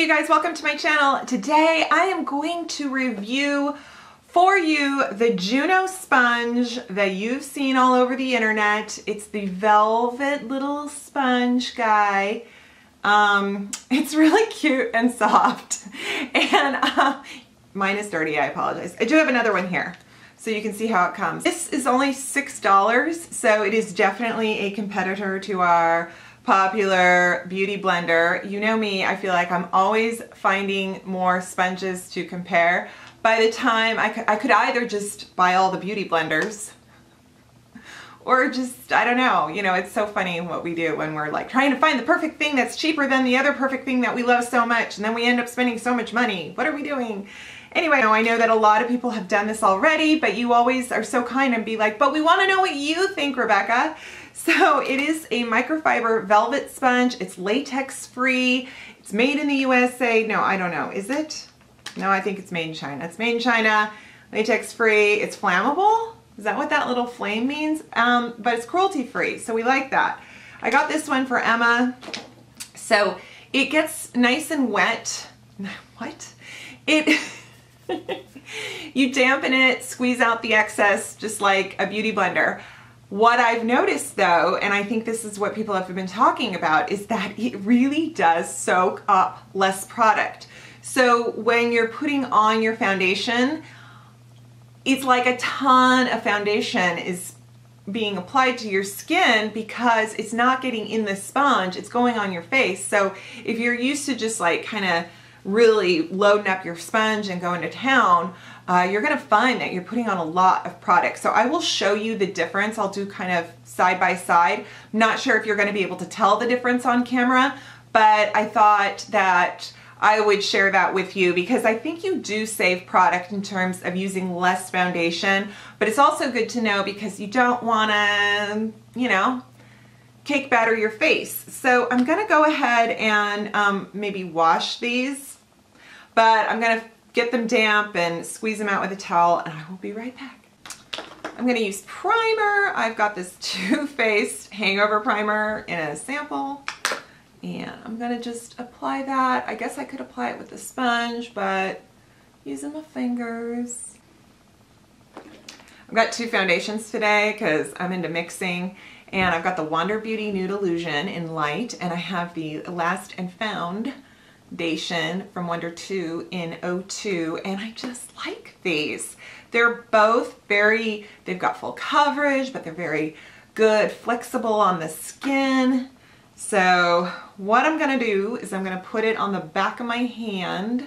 you guys, welcome to my channel. Today I am going to review for you the Juno sponge that you've seen all over the internet. It's the velvet little sponge guy. It's really cute and soft, and mine is dirty, I apologize. I do have another one here so you can see how it comes. This is only $6, so it is definitely a competitor to our popular beauty blender. You know me, I feel like I'm always finding more sponges to compare. By the time I could either just buy all the beauty blenders or just, I don't know, you know, it's so funny what we do when we're like trying to find the perfect thing that's cheaper than the other perfect thing that we love so much, and then we end up spending so much money. What are we doing? Anyway, I know that a lot of people have done this already, but you always are so kind and be like, but we want to know what you think, Rebecca. So it is a microfiber velvet sponge. It's latex free. It's made in the USA. No, I don't know. Is it? No, I think it's made in China. It's made in China, latex free. It's flammable. Is that what that little flame means? But it's cruelty free, so we like that. I got this one for Emma. So it gets nice and wet. What? You dampen it, squeeze out the excess just like a beauty blender. What I've noticed though, and I think this is what people have been talking about, is that it really does soak up less product. So when you're putting on your foundation, it's like a ton of foundation is being applied to your skin because it's not getting in the sponge, it's going on your face. So if you're used to just like kind of really loading up your sponge and going to town, you're gonna find that you're putting on a lot of product. So I will show you the difference. I'll do kind of side by side. I'm not sure if you're gonna be able to tell the difference on camera, but I thought that I would share that with you because I think you do save product in terms of using less foundation, but it's also good to know because you don't wanna, you know, cake batter your face. So I'm gonna go ahead and maybe wash these, but I'm gonna get them damp and squeeze them out with a towel, and I will be right back. I'm gonna use primer. I've got this Too Faced Hangover Primer in a sample, and I'm gonna just apply that. I guess I could apply it with a sponge, but using my fingers. I've got two foundations today because I'm into mixing, and I've got the Wander Beauty Nude Illusion in light, and I have the Last and Foundation from Wonder 2 in 02, and I just like these. They're both very, they've got full coverage, but they're very good, flexible on the skin. So what I'm gonna do is I'm gonna put it on the back of my hand.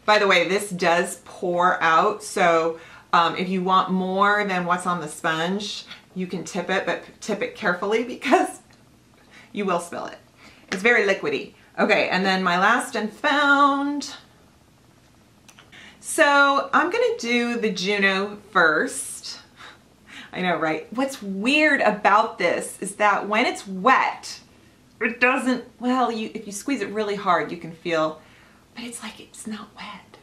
By the way, this does pour out, so if you want more than what's on the sponge, you can tip it, but tip it carefully because you will spill it. It's very liquidy. Okay, and then my Last and Found. So I'm gonna do the Juno first. I know, right? What's weird about this is that when it's wet, it doesn't, well, if you squeeze it really hard, you can feel, but it's like it's not wet.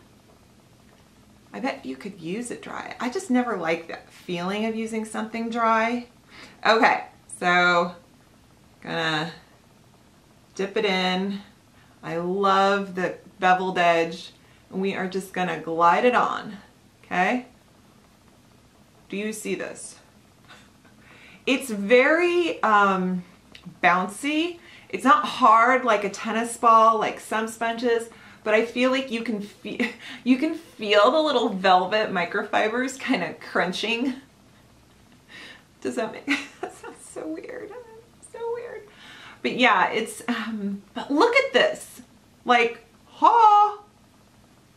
I bet you could use it dry. I just never like that feeling of using something dry. Okay, so gonna dip it in. I love the beveled edge, and we are just gonna glide it on, okay? Do you see this? It's very bouncy. It's not hard like a tennis ball, like some sponges, but I feel like you can feel the little velvet microfibers kind of crunching. Does that make that sounds so weird? So weird. But yeah, it's but look at this. Like,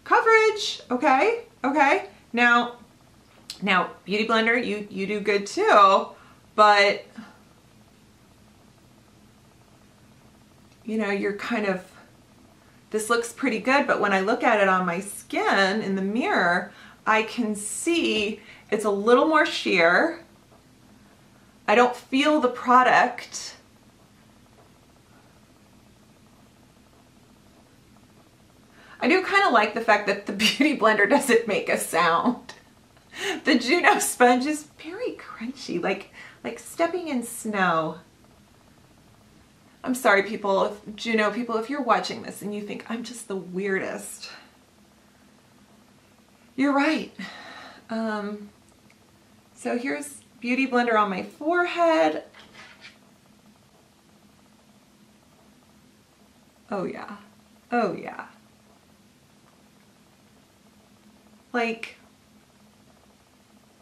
coverage, okay? Okay. Now Beauty Blender, you do good too, but you know, you're kind of, this looks pretty good, but when I look at it on my skin in the mirror, I can see it's a little more sheer. I don't feel the product. I do kind of like the fact that the Beauty Blender doesn't make a sound. The Juno sponge is very crunchy, like stepping in snow. I'm sorry people, if, Juno people, if you're watching this and you think I'm just the weirdest, you're right. So here's Beauty Blender on my forehead. Oh yeah, oh yeah. Like,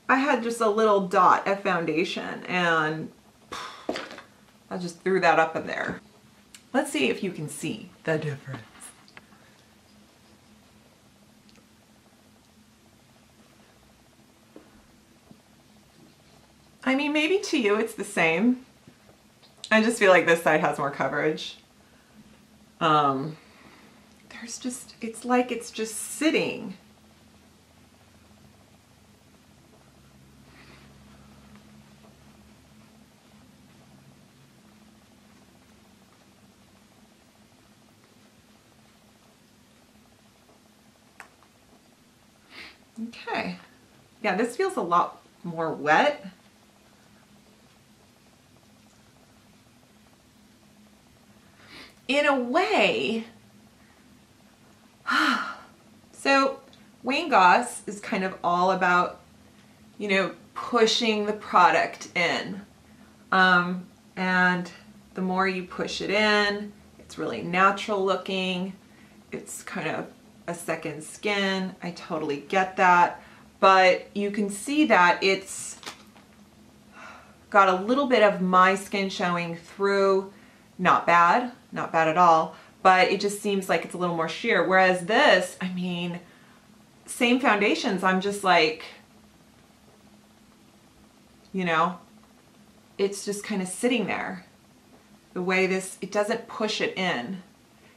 I had just a little dot of foundation and I just threw that up in there. Let's see if you can see the difference. I mean, maybe to you it's the same. I just feel like this side has more coverage. There's just, it's like it's just sitting. Okay. Yeah, this feels a lot more wet. In a way, so Wayne Goss is kind of all about, you know, pushing the product in. And the more you push it in, it's really natural looking. It's kind of a second skin. I totally get that. But you can see that it's got a little bit of my skin showing through. Not bad, not bad at all, but it just seems like it's a little more sheer. Whereas this, I mean, same foundations, I'm just like, you know, it's just kind of sitting there. The way this, it doesn't push it in.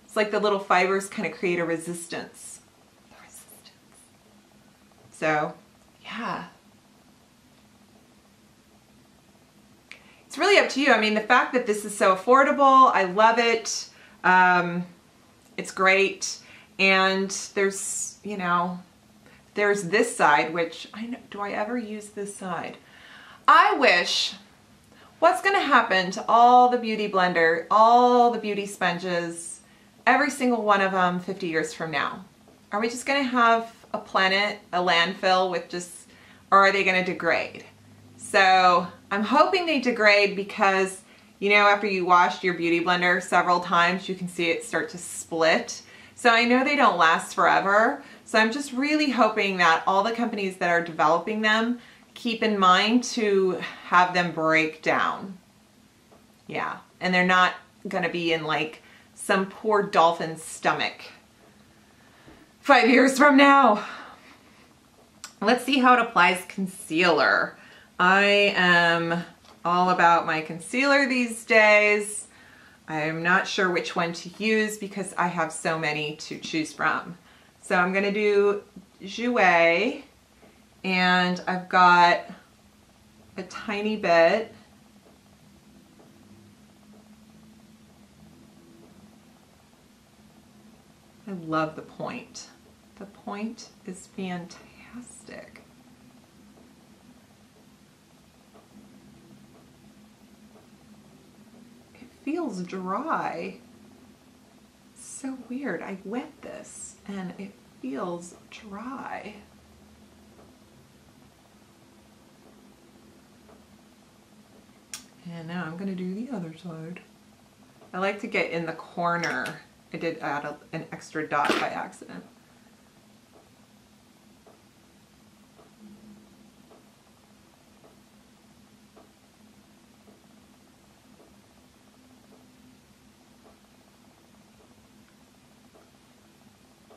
It's like the little fibers kind of create a resistance. So, yeah. It's really up to you. I mean, the fact that this is so affordable, I love it. It's great. And there's, you know, there's this side, which I know, do I ever use this side? I wish, what's going to happen to all the Beauty Blender, all the beauty sponges, every single one of them 50 years from now? Are we just going to have a planet, a landfill with just, or are they going to degrade? So I'm hoping they degrade because, you know, after you washed your Beauty Blender several times, you can see it start to split. So I know they don't last forever. So I'm just really hoping that all the companies that are developing them keep in mind to have them break down. Yeah, and they're not gonna be in like some poor dolphin's stomach 5 years from now. Let's see how it applies concealer. I am all about my concealer these days. I'm not sure which one to use because I have so many to choose from. So I'm gonna do Juno, and I've got a tiny bit. I love the point. The point is fantastic. Feels dry. So weird. I wet this and it feels dry. And now I'm going to do the other side. I like to get in the corner. I did add an extra dot by accident.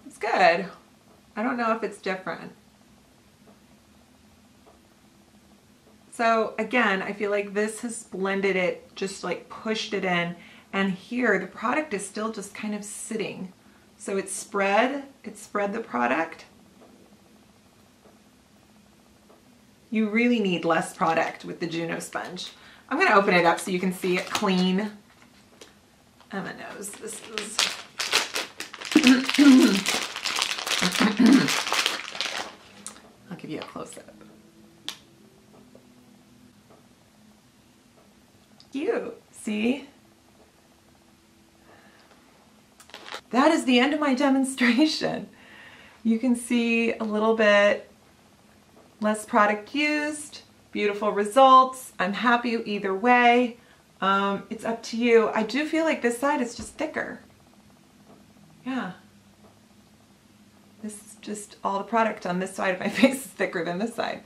It's good. I don't know if it's different. So again, I feel like this has blended it, just like pushed it in, and here the product is still just kind of sitting. So it spread the product. You really need less product with the Juno sponge. I'm gonna open it up so you can see it clean. Emma knows this is I'll give you a close-up. Cute. See? that is the end of my demonstration. You can see a little bit less product used, beautiful results. I'm happy either way. It's up to you. I do feel like this side is just thicker. Yeah. This is just all the product on this side of my face is thicker than this side.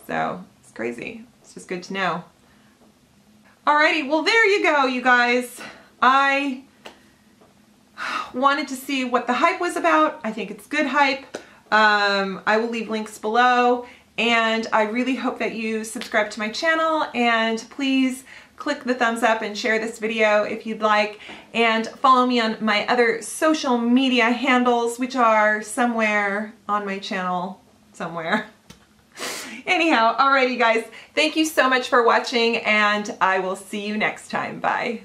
So it's crazy. It's just good to know. Alrighty, well there you go, you guys. I wanted to see what the hype was about. I think it's good hype. I will leave links below, and I really hope that you subscribe to my channel, and please click the thumbs up and share this video if you'd like, and follow me on my other social media handles, which are somewhere on my channel somewhere. Anyhow, alrighty guys, thank you so much for watching, and I will see you next time. Bye.